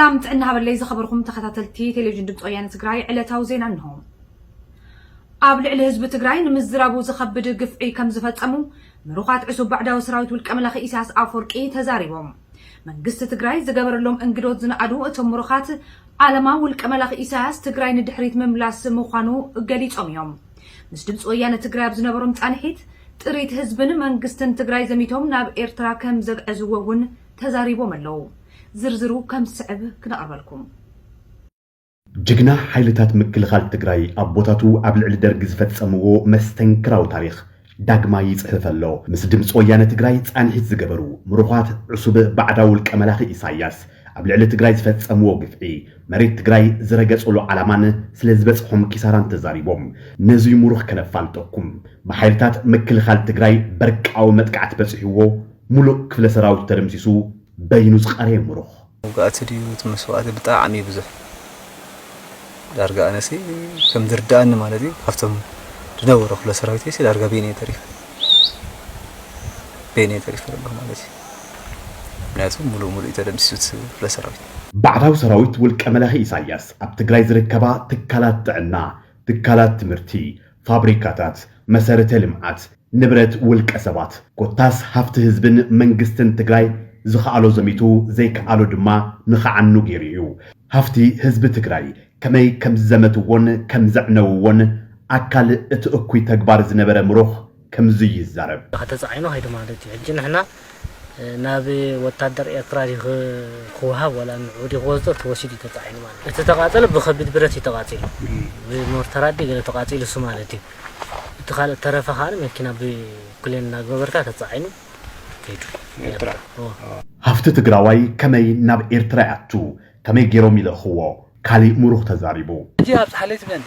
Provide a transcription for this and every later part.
سلام تعنا هبلي زخبركم تخاتلتي تلفزيون دبت ويان تجراي علتاو زين عنهم قبل على حزب تجراي نمزرابو زخبد قفعي كم زفتقمو مروخات عسو بعداو سراويت والكملاخ إساس أفوركي تزاريبهم من قصة تجراي زجبر لهم انقدود زنقدو اتم مروخات علما والكملاخ إساس تجراي ندحريت مملاس مخانو قليت يوم مش دبت ويان تجراي بزنبرم تانحيت تريد حزبن من قصة تجراي زميتهم ناب إيرترا كم زق أزوون تزاريبهم اللو زرزرو كم صعب كنقربلكم جغنا حيلتات مكلخال تግራይ አቦታቱ ኣብ ልዕሊ ደርጊ ዝፈጸምዎ መስተንክራው ታሪኽ ዳግማ ይጽሕፈሎ ምስ ድምጽ ወያነ ትግራይ ጻንሒት ዝገበሩ ምሩኻት ዕሱብ ባዕዳው ልቀመላኺ ኢሳያስ ኣብ ልዕሊ ትግራይ ዝፈጸምዎ ግፍዒ መሬት ትግራይ ዝረገጸሉ ዓላማን ስለ ዝበጽሖም ኪሳራን ተዛሪቦም ነዚ ምሩኽ ከነፋልጠኩም ብሓይልታት ምክልኻል ትግራይ በርቃው መጥቃዕት በጽሕዎ ሙሉእ ክፍለ ሰራዊት ተደምሲሱ በይኑ ዝቀረየ ምሩኽ ወቃትዲዩ ተመስዋዕት ብጣዕሚ ብዙሕ دارجة أنا سي كم دردان مالتي خفتم تدور خلا سراويتي سي دارجة بيني تاريخ فرق مالتي ناتو ملو يتدمسوت خلا سراويت بعداو سراويت والكملاخي إساياس أب تجراي زركبا تكالات عنا تكالات تمرتي فابريكاتات مسارة لمعات نبرت والكسبات كوتاس هفت هزبن منجستن تجراي زخالو زميتو زيك آلو دما نخعنو جيريو هفتي هزب تجراي كمي كم زمتون كم زعنون أكل اتأكوي تكبار زنبرة مروخ كم زي الزرب هتزعينو هيدا مالتي عجين احنا نابي وتادر اقراري خوها ولا نعودي غوزدو توشيدي تزعينو مالتي تتقاتل بخبيت برتي تقاتل بمرترادي قل تقاتل سمالتي تخال الترفة خال مكينا بكلنا قبركا تزعينو كيدو هفت تقراوي كمي ناب إرتراعتو كمي جيرو ميلخوو كالي مروخ تزاريبو جي أبس حالي تبني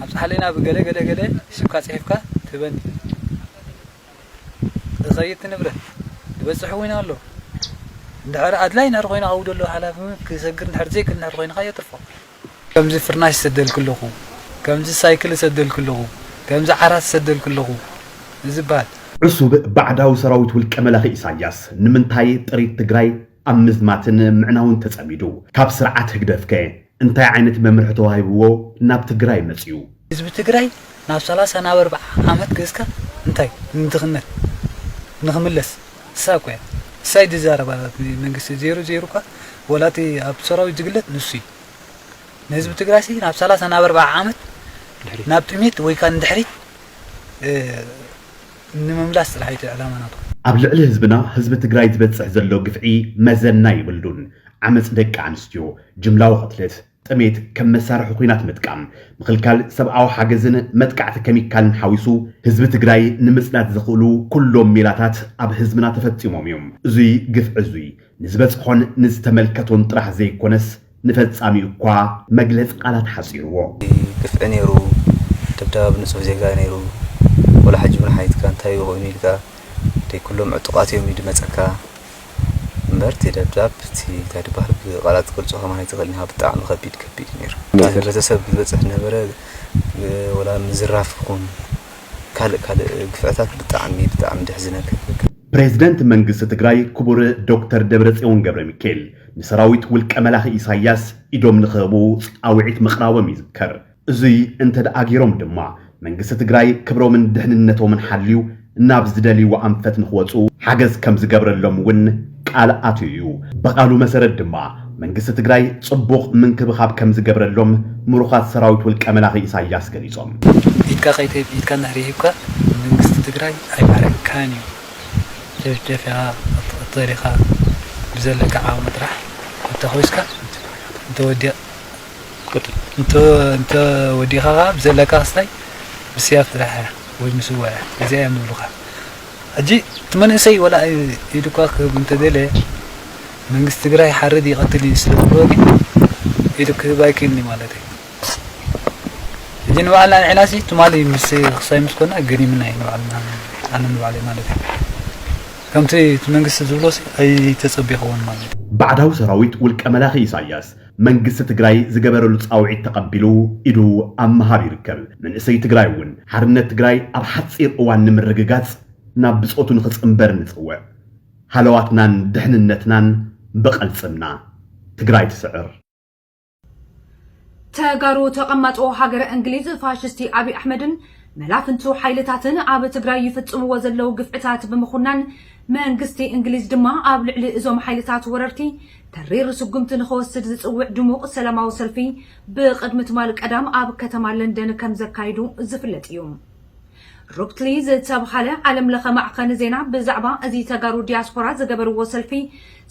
أبس حالينا بقلة شبكة صحيفكا تبني غيرت نبرة بس حوينا له دعر أدلاين أرغينا عود له على فمك كسجر نحرزي كلنا أرغينا خيا ترفع كم زي فرناش سدل كلهم كم زي سايكل سدل كلهم كم زي عراس سدل كلهم زبال عصوب بعداو سراويت والكملاخي إساياس نمنتاي طريق تجراي أمزماتن معناون تسعبيدو كاب سرعات هكدفك انت عينت ممرحتو هايبوو ناب تقراي مسيو حزب تقراي ناب 30 ناب 4 عامت كيسكا انتاي ندخنت نخملس ساكويا سايد زاربات منقس 00 كا ولاتي ابصراوي جقلت نسي حزب تقراي سي ناب 30 ناب 4 عامت ناب تميت وي كان دحري نمملاس راحيت علاماناتو ኣብ ልዕሊ ህዝብና ህዝቢ ትግራይ ዝበፅሕ ዘሎ ግፍዒ መዘና ይብሉን ዓመፅ ደቂ ኣንስትዮ ጅምላዊ ቅትለት ጥሜት ከም መሳርሒ ኩናት ምጥቃም ምክልካል ሰብኣዊ ሓገዝን መጥቃዕቲ ኬሚካልን ሓዊሱ ህዝቢ ትግራይ ንምፅናት ዝኽእሉ ኩሎም ሜላታት ኣብ ህዝብና ተፈፂሞም እዮም እዙይ ግፍዒ እዙይ ንዝበፅሖን ንዝተመልከቶን ጥራሕ ዘይኮነስ ንፈፃሚ እኳ መግለፂ ቃላት ሓፂርዎ ግፍዒ ነይሩ ደብዳብ ንፁህ ዜጋ ነይሩ ወላ ሓጅብን ሓይትካ እንታይ ኮይኑ ኢልካ كلهم اعتقادات يوم يدمجك مرت دبداب تي تدبر غلط كل شيء ما يتغلنها بتاعنا خبيد كبيد نير هذا تسبب بصح نبره ولا مزرافكم كال قفعتات بتاعم دحزنك بريزيدنت منجست تግራይ كبر دكتور دبرጽዮን ገብረ ሚካኤል ንሰራዊት ውልቀመላኺ ኢሳያስ ኢዶም ንኸቡ ጻውዒት ምኽራቦም ይዝከር እዙይ እንተ ደአጊሮም ድማ መንግስት ትግራይ ክብሮምን ድህንነቶምን ሓልዩ ናብ ዝደልይዎ ኣንፈት ንኽወፁ ሓገዝ ከም ዝገብረሎም ውን ቃል ኣትዩ በቃሉ መሰረት ድማ መንግስት ትግራይ ጽቡቕ ምንክብኻብ ከም ዝገብረሎም ምሩኻት ሰራዊት ውልቀመላኺ ኢሳያስ ገሊጾም ኢትካ ኸይተ ኢትካ ናሪህካ መንግስት ትግራይ ኣይማረካን እዩ ደፍያ طريقة بزلك عاو مطرح انت خويسكا انت وديها بزلك اصلي بسياف راح ومسوى زي من اللغة اجي تمنى سي ولا يدكاك انت دلي من استقراي حردي قتل يسلوكي يدك بايكني مالتي جن وعلى عناسي تمالي مسي خصاي مسكونا قري منها وعلنا انا نوعلي مالتي كمتي منجست زولوسي اي تصبيخون مالتي بعداو سراويت والكملاخ إساياس منجست تجراي زجبروا لصاوعي تقبلوا إدو أمها بيركب من إسي تجرايون حرنا تجراي أبحث إير أوان من رجعات نبصوتو نخص إمبرن سوا حلواتنا دهننتنا بقل سمنا ትግራይ ትስዕር ተጋሩ ተቀማጦ ሃገረ እንግሊዝ ፋሽስቲ አብይ አሕመድን መላፍንቱ ሓይልታትን ኣብ ትግራይ ይፍጽምዎ ዘለው ግፍዕታት ብምኹናን መንግስቲ እንግሊዝ ድማ ኣብ ልዕሊ እዞም ሓይልታት ወረርቲ ተሪር ስጉምቲ ንኽወስድ ዝጽውዕ ድሙቕ ሰላማዊ ሰልፊ ብቅድሚ ትማል ቀዳም ኣብ ከተማ ለንደን ከም ዘካይዱ ዝፍለጥ እዩ ሩፕትሊ ዝተባሃለ ዓለም ለኸ ማዕከን ዜና ብዛዕባ እዚ ተጋሩ ዲያስፖራ ዝገበርዎ ሰልፊ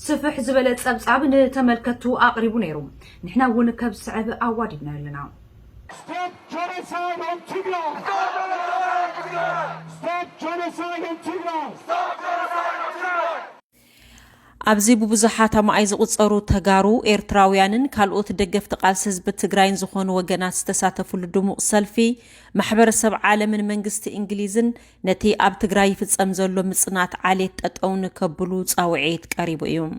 ስፍሕ ዝበለ ጸብጻብ ንተመልከቱ ኣቕሪቡ ነይሩ ንሕና እውን ከብ ስዕብ ኣዋዲድና ኣለና Stop genocide on Tigray! Stop genocide on Tigray! Stop genocide on Tigray! ኣብዚ ብብዙሓት ኣማኣይ ዝቑጸሩ ተጋሩ ኤርትራውያንን ካልኦት ደገፍቲ ቃልሲ ህዝቢ ትግራይን ዝኾኑ ወገናት ዝተሳተፉሉ ድሙቕ ሰልፊ ማሕበረሰብ ዓለምን መንግስቲ እንግሊዝን ነቲ ኣብ ትግራይ ይፍጸም ዘሎ ምጽናት ዓሌት ጠጠው ንከብሉ ጻውዒት ቀሪቡ እዩ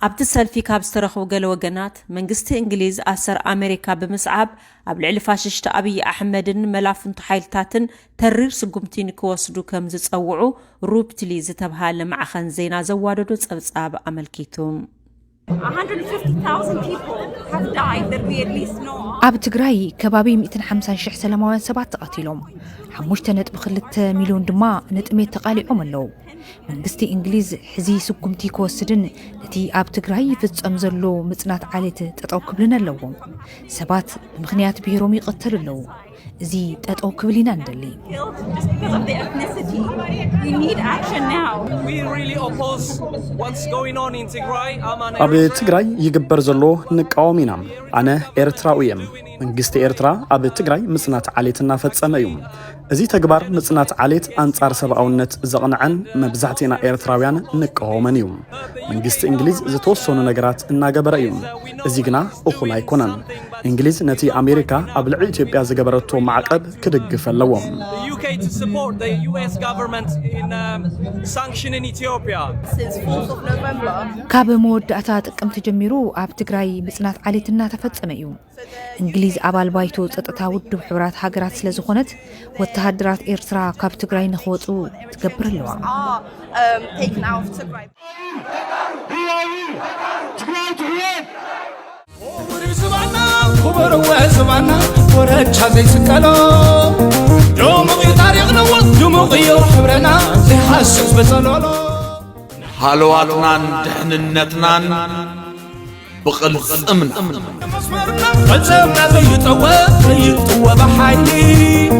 ኣብቲ ሰልፊ ካብ ዝተረኸቡ ገለ ወገናት መንግስቲ እንግሊዝ ኣሰር ኣሜሪካ ብምስዓብ ኣብ ልዕሊ ፋሽስት አብይ አሕመድን መላፍንቱ ሓይልታትን ተሪር ስጉምቲ ንክወስዱ ከም ዝጸውዑ ሩፕትሊ ዝተባሃለ ማዕኸን ዜና ዘዋደዶ ጸብጻብ ኣመልኪቱ 150,000 people have died that we at least know of. ኣብ ትግራይ ከባቢ 150,000 ሰላማውያን ሰባት ተቐቲሎም 5.2 ሚሊዮን ድማ ንጥሜት ተቃሊዖም ኣለዉ መንግስቲ እንግሊዝ ሕዚ ስጉምቲ ክወስድን ነቲ ኣብ ትግራይ ይፍጸም ዘሎ ምጽናት ዓሌት ጠጠው ክብልን ኣለዎም ሰባት ብምኽንያት ብሄሮም ይቐተሉ ኣለዉ እዚ ጠጠው ክብሊና እንደሊ Just because of their ethnicity. We need action now. We really oppose what's going on in Tigray. ኣብ ትግራይ ይግበር ዘሎ ንቃወም ኢና ኣነ ኤርትራዊ እየ መንግስቲ ኤርትራ ኣብ ትግራይ ምጽናት ዓሌት እናፈጸመ እዩ እዚ ተግባር ምጽናት ዓሌት አንጻር ሰብኣውነት ዘቕንዐን መብዛሕቲና ኤርትራውያን ንቃወመን እዩ መንግስቲ እንግሊዝ ዝተወሰኑ ነገራት እናገበረ እዩ እዚ ግና እኹል ኣይኮነን እንግሊዝ ነቲ ኣሜሪካ ኣብ ልዕሊ ኢትዮጵያ ዝገበረቶ ማዕቀብ ክድግፍ ኣለዎም The UK to support the US government in sanctioning Ethiopia. Since 4th of November. ካብ መወዳእታ ጥቅምቲ ጀሚሩ ኣብ ትግራይ ምጽናት ዓሌት እናተፈጸመ እዩ እንግሊዝ ኣባል ባይቶ ጸጥታ ውድብ ሕብራት ሃገራት ስለ ዝኾነት ወተሃደራት ኤርትራ ካብ ትግራይ ንኽወጹ ትገብር ኣለዋ Taken out of Tigray. خبر وزمانا ورج هذي سكالو دموغي تاريخ نوض دموغي حبرنا زي حاسس بزلولو هالواتنا دحننتنا بقل امن فلسفنا زي يطوى بحايلي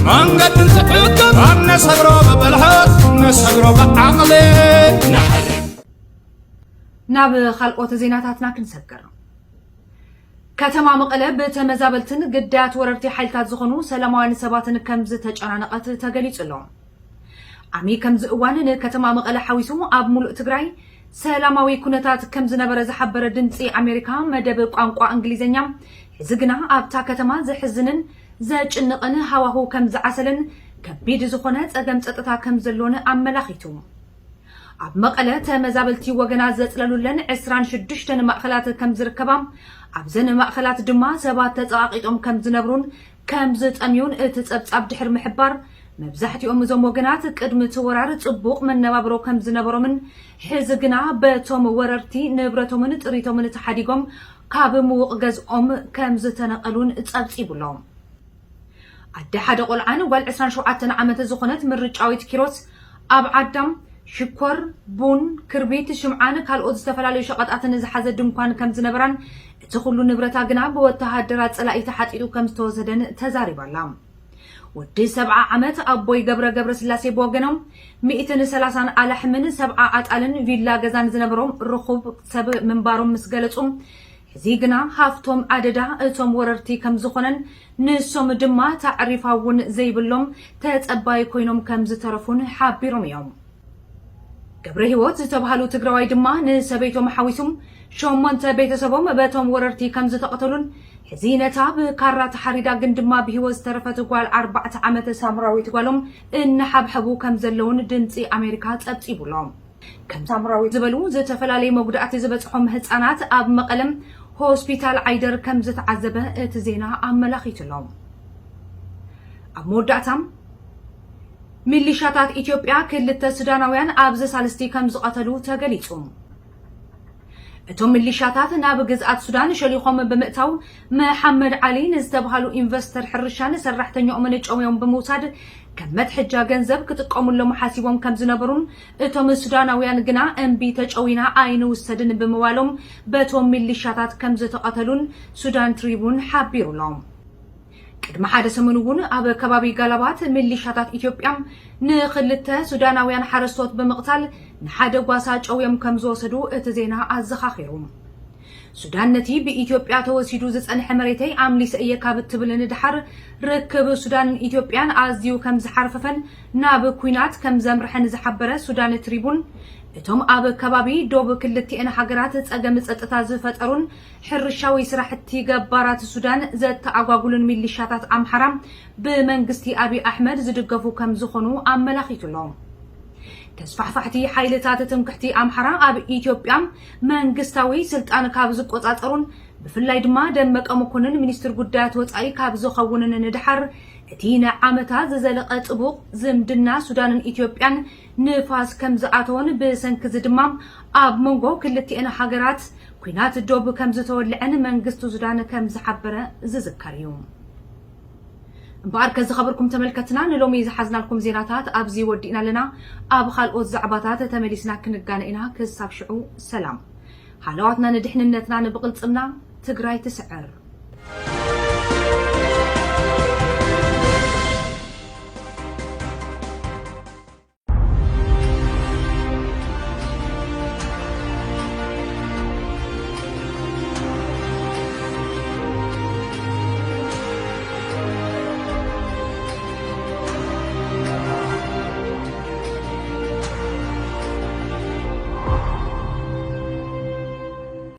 من قد نتحكم الناس هقروا ببلحات الناس هقروا بعقلي ናብ ካልኦት ዜናታትና ክንሰገር ከተማ መቐለ ብተመዛበልትን ግዳያት ወረርቲ ሓይልታት ዝኾኑ ሰላማውያን ሰባትን ከም ዝተጨናነቐት ተገሊጹ ኣሎ ኣሚ ከምዚ እዋን ንከተማ መቐለ ሓዊሱ ኣብ ሙሉእ ትግራይ ሰላማዊ ኩነታት ከም ዝነበረ ዝሓበረ ድምፂ ኣሜሪካ መደብ ቋንቋ እንግሊዝኛ ሕዚ ግና ኣብታ ከተማ ዘሕዝንን ዘጭንቕን ሃዋህው ከም ዝዓሰልን ከቢድ ዝኾነ ጸገም ጸጥታ ከም ዘሎን ኣመላኺቱ ኣብ መቐለ ተመዛበልቲ ወገናት ዘጽለሉለን 26 ማእኸላት ከም ዝርከባ ኣብዘን ማእኸላት ድማ ሰባት ተጻቂጦም ከም ዝነብሩን ከም ዝጠምዩን እቲ ጸብጻብ ድሕር ምሕባር መብዛሕትኦም እዞም ወገናት ቅድሚ ተወራር ጽቡቕ መነባብሮ ከም ዝነበሮምን ሕዚ ግና በቶም ወረርቲ ንብረቶምን ጥሪቶምን ተሓዲጎም ካብ ምውቕ ገዝኦም ከም ዝተነቐሉን ጸብጺቡሎም ኣደ ሓደ ቆልዓን ጓል 27 ዓመት ዝኾነት ምርጫዊት ኪሮስ ኣብ ዓዳም ሽኮር ቡን ክርቢት ሽምዓን ካልኦት ዝተፈላለዩ ሸቐጣትን ዝሓዘ ድንኳን ከም ዝነበራን እቲ ኩሉ ንብረታ ግና ብወተሃደራት ጸላኢቲ ሓጢጡ ከም ዝተወሰደን ተዛሪባላ ወዲ 70 ዓመት ኣቦይ ገብረ ስላሴ ብወገኖም 130 ኣላሕምን 70 ኣጣልን ቪላ ገዛን ዝነበሮም ርኹብ ሰብ ምንባሮም ምስ ገለጹ ሕዚ ግና ሃፍቶም ኣደዳ እቶም ወረርቲ ከም ዝኾነን ንሶም ድማ ታዕሪፋውን ዘይብሎም ተጸባይ ኮይኖም ከም ዝተረፉን ሓቢሮም እዮም ገብረ ህይወት ዝተባሃሉ ትግራዋይ ድማ ንሰበይቶም ሓዊሱም ሸሞንተ ቤተሰቦም በቶም ወረርቲ ከም ዝተቐተሉን ሕዚ ነታ ብካራ ተሓሪዳ ግን ድማ ብህይወት ዝተረፈት ጓል 4 ዓመት ሳምራዊት ጓሎም እናሓብሐቡ ከም ዘለውን ድምፂ ኣሜሪካ ጸብጺቡሎም ከም ሳምራዊ ዝበሉ ዝተፈላልዩ መጉዳእቲ ዝበጽሖም ህፃናት ኣብ መቐለም ሆስፒታል ዓይደር ከም ዝተዓዘበ እቲ ዜና ኣመላኺቱሎም ኣብ መወዳእታም ሚሊሻታት ኢትዮጵያ ክልተ ሱዳናውያን ኣብ ዘሳልስቲ ከም ዝቐተሉ ተገሊጹ እቶም ሚሊሻታት ናብ ግዝኣት ሱዳን ሸሊኾም ብምእታው መሐመድ ዓሊ ንዝተባሃሉ ኢንቨስተር ሕርሻን ሰራሕተኛኦም ነጨውዮም ብምውሳድ ከም መትሕጃ ገንዘብ ክጥቀሙሎም ሓሲቦም ከም ዝነበሩን እቶም ሱዳናውያን ግና እምቢ ተጨዊና ኣይንውሰድን ብምባሎም በቶም ሚሊሻታት ከም ዝተቐተሉን ሱዳን ትሪቡን ሓቢሩሎም ቅድሚ ሓደ ሰሙን እውን ኣብ ከባቢ ጋላባት ሚሊሻታት ኢትዮጵያ ንክልተ ሱዳናውያን ሓረስቶት ብምቕታል ንሓደ ጓሳ ጨውዮም ከም ዝወሰዱ እቲ ዜና ኣዘኻኺሩ ሱዳን ነቲ ብኢትዮጵያ ተወሲዱ ዝጸንሐ መሬተይ ኣምሊሰ እየ ካብ እትብል ንድሓር ርክብ ሱዳንን ኢትዮጵያን ኣዝዩ ከም ዝሓርፈፈን ናብ ኩናት ከም ዘምርሐን ዝሓበረ ሱዳን ትሪቡን እቶም ኣብ ከባቢ ዶብ ክልቲአን ሃገራት ጸገም ጸጥታ ዝፈጠሩን ሕርሻዊ ስራሕቲ ገባራት ሱዳን ዘተኣጓጉሉን ሚሊሻታት ኣምሓራ ብመንግስቲ አብይ አሕመድ ዝድገፉ ከም ዝኾኑ ኣመላኺቱሎም ተስፋሕፋሕቲ ሓይልታት ትምክሕቲ ኣምሓራ ኣብ ኢትዮጵያ መንግስታዊ ስልጣን ካብ ዝቆጻጸሩን ብፍላይ ድማ ደመቀ መኮንን ሚኒስትር ጉዳያት ወጻኢ ካብ ዝኸውንን ንድሓር እቲ ንዓመታት ዝዘለቐ ጽቡቕ ዝምድና ሱዳንን ኢትዮጵያን ንፋስ ከም ዝኣተወን ብሰንኪ ድማ ኣብ መንጎ ክልቲአን ሃገራት ኩናት ዶብ ከም ዝተወልዐን መንግስቲ ሱዳን ከም ዝሓበረ ዝዝከር እዩ እምበኣር ከዝኸበርኩም ተመልከትና ንሎሚ ዝሓዝናልኩም ዜናታት ኣብዚ ወዲእና ኣለና ኣብ ካልኦት ዛዕባታት ተመሊስና ክንጋነ ኢና ክሳብ ሽዑ ሰላም ሃለዋትና ንድሕንነትና ንብቕልጽምና ትግራይ ትስዕር